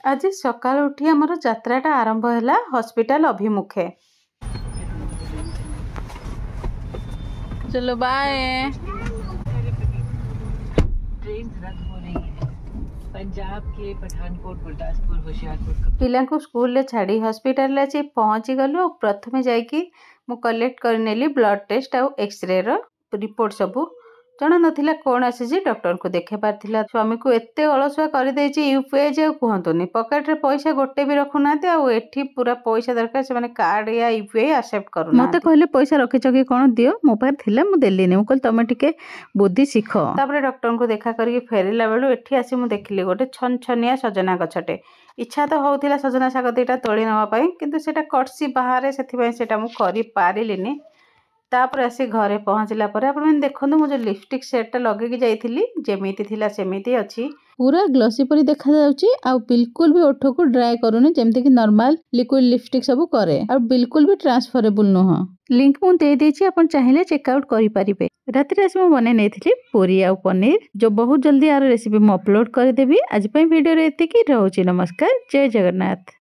आज सकाल उठी आमर यात्राटा आरंभ है हॉस्पिटल अभिमुखे। चलो बाय। ट्रेन रद्द हो रही है पंजाब के पठानकोट गुरदासपुर होशियारपुर। पिला को स्कूल छाड़ी हॉस्पिटल आज पहुँची गलु। प्रथमे जाइकी मु कलेक्ट करनेली ब्लड टेस्ट आउ एक्सरे रिपोर्ट सबू जना नथिला कौन आसी डॉक्टर को देखे पार्थिला। स्वामी को एते अलसुआ कर देछि यूपीआई जे कहतुनी पकेट रे पैसा गोटे भी रखुना एठी पूरा पैसा दरकार से माने कार्ड या यूपीआई एक्सेप्ट करू मते कहले पैसा रखिछ कि कोन दियो मो पार थिला मु देलिनी। मु कहल तमे टिके बुद्धि सिख। तापर डॉक्टर को देखा करके फेरिला बेलु एठी आसी मु देखिली गोटे छनछनिया सजना गछटे। इच्छा तो होउथिला सजना शाग दीटा तोड़ी नवा पई किंतु सेटा कटसी बाहर सेथिबाई सेटा मु करि पारिलिनी। तापर आसी घरे पहुँचला पर आप देखो मु जो लिपस्टिक सेट लगे जाइली जमीती थिला सेमिति अच्छी पूरा ग्लसी परी देखा जाउची आ बिल्कुल भी ओठ को ड्राई करूनी जेमती कि नॉर्मल लिक्विड लिपस्टिक सब करे और बिल्कुल भी ट्रांसफरेबल नुह। लिंक मु दे देछि अपन चाहिले चेकआउट करि परिबे। राति रे मु बने नेथिली पूरी आ पनीर जो बहुत जल्दी आर रेसिपी मु अपलोड कर देबी। आज पई वीडियो रे एतिकी रहउची। नमस्कार, जय जगन्नाथ।